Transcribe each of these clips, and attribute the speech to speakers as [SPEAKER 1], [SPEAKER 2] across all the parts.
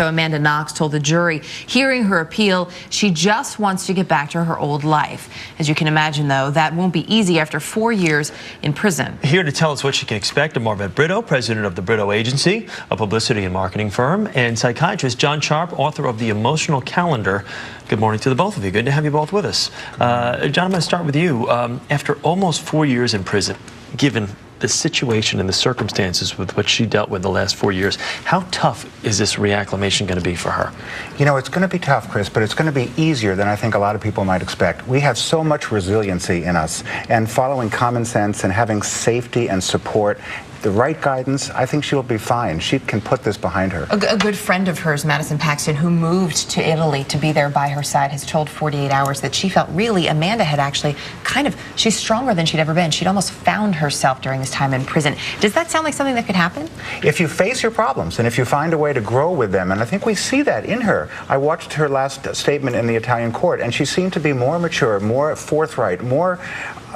[SPEAKER 1] though, Amanda Knox told the jury, hearing her appeal, she just wants to get back to her old life. As you can imagine, though, that won't be easy after 4 years in prison.
[SPEAKER 2] Here to tell us what she can expect are Marvette Brito, president of the Brito Agency, a publicity and marketing firm, and psychiatrist John Sharp, author of The Emotional Calendar. Good morning to the both of you. Good to have you both with us. John, I'm going to start with you. After almost 4 years in prison, given the situation and the circumstances with which she dealt with the last 4 years, how tough is this reacclimation going to be for her?
[SPEAKER 3] You know, it's going to be tough, Chris, but it's going to be easier than I think a lot of people might expect. We have so much resiliency in us, and following common sense and having safety and support, the right guidance, I think she'll be fine. She can put this behind her.
[SPEAKER 1] A good friend of hers, Madison Paxton, who moved to Italy to be there by her side, has told 48 Hours that she felt really Amanda had actually she's stronger than she'd ever been. She'd almost found herself during this time in prison. Does that sound like something that could happen?
[SPEAKER 3] If you face your problems and if you find a way to grow with them, and I think we see that in her. I watched her last statement in the Italian court, and she seemed to be more mature, more forthright, more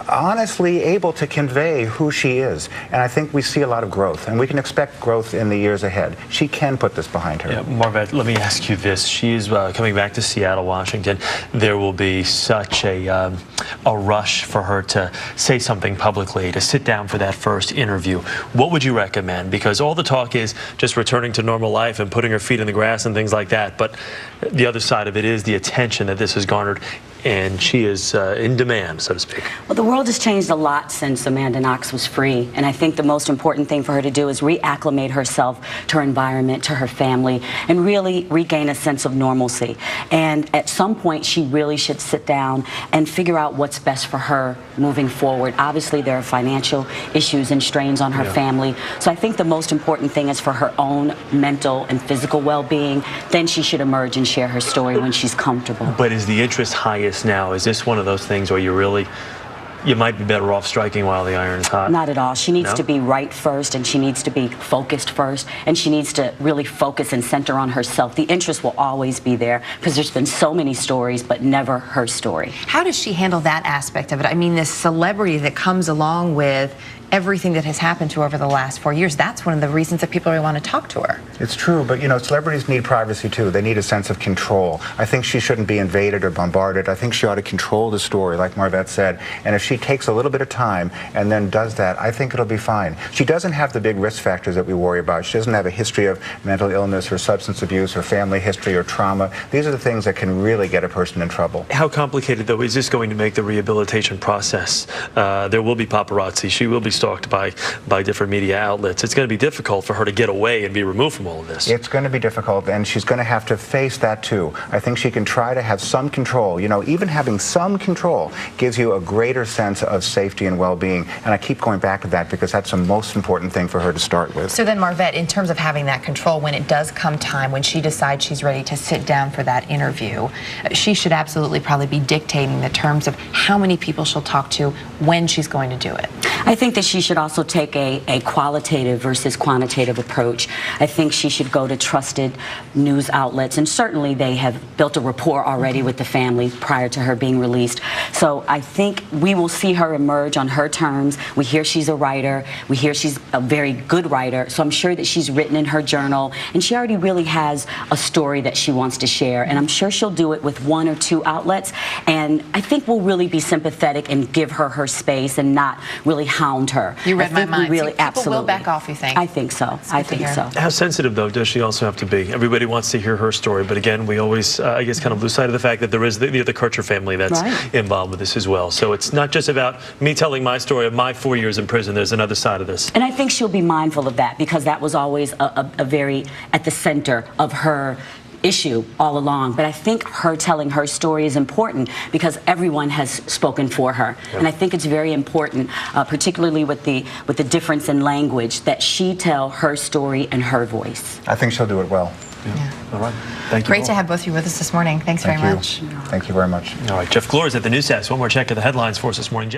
[SPEAKER 3] honestly able to convey who she is. And I think we see a lot of growth, and we can expect growth in the years ahead. She can put this behind her.
[SPEAKER 2] Yeah, Marvette, let me ask you this. She is coming back to Seattle, Washington. There will be such a rush for her to say something publicly, to sit down for that first interview. What would you recommend? Because all the talk is just returning to normal life and putting her feet in the grass and things like that. But the other side of it is the attention that this has garnered, and she is in demand, so to speak.
[SPEAKER 4] Well, the world has changed a lot since Amanda Knox was free, and I think the most important thing for her to do is reacclimate herself to her environment, to her family, and really regain a sense of normalcy. And at some point, she really should sit down and figure out what's best for her moving forward. Obviously, there are financial issues and strains on her family, so I think the most important thing is for her own mental and physical well-being. Then she should emerge and share her story when she's comfortable.
[SPEAKER 2] But is the interest highest now? Is this one of those things where you might be better off striking while the iron is hot?
[SPEAKER 4] Not at all. She needs to be right first, and she needs to be focused first, and she needs to really focus and center on herself. The interest will always be there because there's been so many stories, but never her story.
[SPEAKER 1] How does she handle that aspect of it? I mean, this celebrity that comes along with everything that has happened to her over the last 4 years, that's one of the reasons that people really want to talk to her.
[SPEAKER 3] It's true, but you know, celebrities need privacy too. They need a sense of control. I think she shouldn't be invaded or bombarded. I think she ought to control the story, like Marvette said. And if she takes a little bit of time and then does that, I think it'll be fine. She doesn't have the big risk factors that we worry about. She doesn't have a history of mental illness or substance abuse or family history or trauma. These are the things that can really get a person in trouble.
[SPEAKER 2] How complicated, though, is this going to make the rehabilitation process? There will be paparazzi. She will be stalked by different media outlets. It's going to be difficult for her to get away and be removed from all of this.
[SPEAKER 3] It's going to be difficult, and she's going to have to face that too. I think she can try to have some control. You know, even having some control gives you a greater sense of safety and well-being, and I keep going back to that because that's the most important thing for her to start with.
[SPEAKER 1] So then, Marvette, in terms of having that control, when it does come time, when she decides she's ready to sit down for that interview, she should absolutely probably be dictating the terms of how many people she'll talk to, when she's going to do it.
[SPEAKER 4] I think that she should also take a qualitative versus quantitative approach. I think she should go to trusted news outlets, and certainly they have built a rapport already with the family prior to her being released. So I think we will see her emerge on her terms. We hear she's a writer. We hear she's a very good writer. So I'm sure that she's written in her journal, and she already really has a story that she wants to share. And I'm sure she'll do it with 1 or 2 outlets. And I think we'll really be sympathetic and give her space and not really hound her.
[SPEAKER 1] You read my mind.
[SPEAKER 4] Really,
[SPEAKER 1] people
[SPEAKER 4] absolutely
[SPEAKER 1] will back off, you think?
[SPEAKER 4] I think so. I think so.
[SPEAKER 2] How sensitive, though, does she also have to be? Everybody wants to hear her story, but again, we always, I guess, kind of lose sight of the fact that there is the Kircher family that's involved with this as well. So it's not just about me telling my story of my 4 years in prison. There's another side of this.
[SPEAKER 4] And I think she'll be mindful of that, because that was always a very at the center of her issue all along. But I think her telling her story is important because everyone has spoken for her. And I think it's very important, particularly with the difference in language, that she tell her story and her voice.
[SPEAKER 3] I think she'll do it well.
[SPEAKER 2] All right. Thank you.
[SPEAKER 1] Great to have both of you with us this morning. Thanks very much.
[SPEAKER 3] Thank you very much.
[SPEAKER 2] All right. Jeff Glores at the News Desk. One more check of the headlines for us this morning, Jeff.